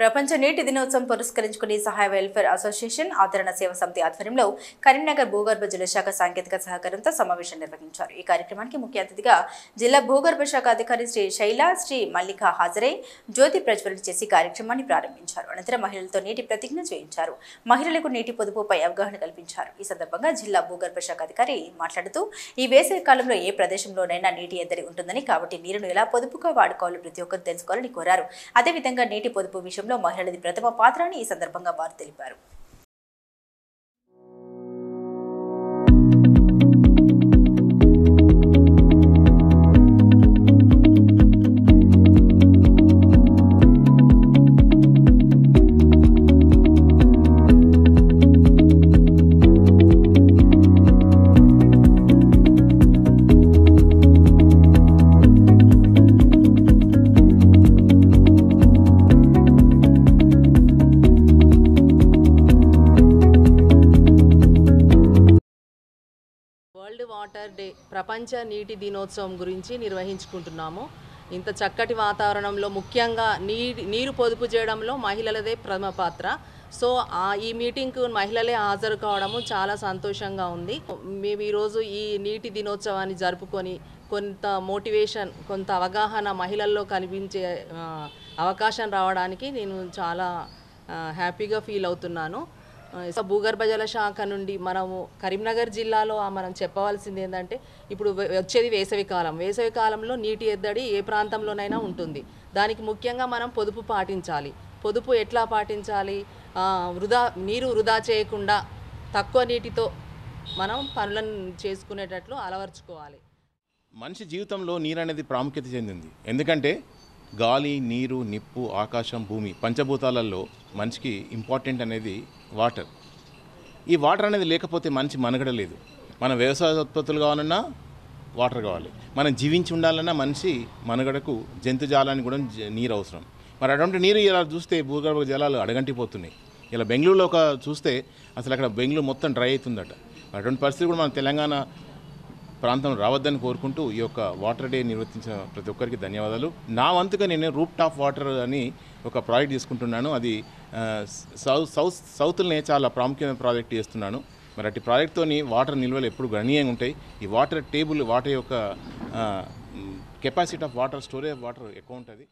ప్రపంచ నీటి దినోత్సవం పురస్కరించుకుని సహాయ వెల్ఫేర్ అసోసియేషన్ ఆదరణ సేవా సమితి ఆధ్వర్యంలో కరీంనగర్ భూగర్భ జల శాఖ సాంకేతిక సహకారంతో సమావేశం నిర్వహించారు. ఈ కార్యక్రమానికి ముఖ్య అతిథిగా జిల్లా భూగర్భ శాఖ అధికారి శ్రీ శైలా శ్రీ మల్లిక హాజరై జ్యోతి ప్రజ్వలన చేసి కార్యక్రమాన్ని ప్రారంభించారు. అనంతరం మహిళలతో నీటి ప్రతిజ్ఞ చేయించారు. మహిళలకు నీటి పొదుపుపై అవగాహన కల్పించారు. ఈ సందర్భంగా జిల్లా భూగర్భ శాఖ అధికారి మాట్లాడుతూ ఈ వేసవి కాలంలో ఏ ప్రదేశంలోనైనా నీటి ఎద్దడి ఉంటుందని, కాబట్టి నీరును ఎలా పొదుపుగా వాడుకోవాలో ప్రతి ఒక్కరు తెలుసుకోవాలని కోరారు. అదేవిధంగా నీటి పొదుపు విషయంలో మహిళలది ప్రథమ పాత్ర అని ఈ సందర్భంగా వారు తెలిపారు. వరల్డ్ వాటర్ డే ప్రపంచ నీటి దినోత్సవం గురించి నిర్వహించుకుంటున్నాము. ఇంత చక్కటి వాతావరణంలో ముఖ్యంగా నీరు పొదుపు చేయడంలో మహిళలదే ప్రథమ పాత్ర. సో ఈ మీటింగ్కు మహిళలే హాజరు కావడము చాలా సంతోషంగా ఉంది. మేము ఈరోజు ఈ నీటి దినోత్సవాన్ని జరుపుకొని కొంత మోటివేషన్, కొంత అవగాహన మహిళల్లో కనిపించే అవకాశం రావడానికి నేను చాలా హ్యాపీగా ఫీల్ అవుతున్నాను. భూగర్భ జల శాఖ నుండి మనము కరీంనగర్ జిల్లాలో మనం చెప్పవలసింది ఏంటంటే, ఇప్పుడు వచ్చేది వేసవికాలం. వేసవికాలంలో నీటి ఎద్దడి ఏ ప్రాంతంలోనైనా ఉంటుంది. దానికి ముఖ్యంగా మనం పొదుపు పాటించాలి. పొదుపు ఎట్లా పాటించాలి? నీరు వృధా చేయకుండా తక్కువ నీటితో మనం పనులను చేసుకునేటట్లు అలవర్చుకోవాలి. మనిషి జీవితంలో నీరు అనేది ప్రాముఖ్యత చెందింది. ఎందుకంటే గాలి, నీరు, నిప్పు, ఆకాశం, భూమి పంచభూతాలలో మనిషికి ఇంపార్టెంట్ అనేది వాటర్. ఈ వాటర్ అనేది లేకపోతే మనిషి మనుగడ లేదు. మన వ్యవసాయ ఉత్పత్తులు కావాలన్నా వాటర్ కావాలి. మనం జీవించి ఉండాలన్నా మనిషి మనుగడకు జంతుజాలానికి కూడా నీరు అవసరం. మరి అటువంటి నీరు ఇలా చూస్తే భూగర్భ జలాలు అడగంటిపోతున్నాయి. ఇలా బెంగళూరులో చూస్తే అసలు అక్కడ బెంగళూరు మొత్తం డ్రై అవుతుందట. అటువంటి పరిస్థితి కూడా మన తెలంగాణ ప్రాంతం రావద్దని కోరుకుంటూ ఈ యొక్క వాటర్ డే నిర్వర్తించిన ప్రతి ఒక్కరికి ధన్యవాదాలు. నా వంతుగా నేను రూప్ టాప్ వాటర్ అని ఒక ప్రాజెక్ట్ తీసుకుంటున్నాను. అది సౌత్లోనే చాలా ప్రాముఖ్యమైన ప్రాజెక్ట్ చేస్తున్నాను. మరి అట్టి ప్రాజెక్ట్తో వాటర్ నిల్వలు ఎప్పుడు గణనీయంగా ఉంటాయి. ఈ వాటర్ టేబుల్, వాటర్ యొక్క capacity of water, storage of water ఎక్కువ ఉంటుంది.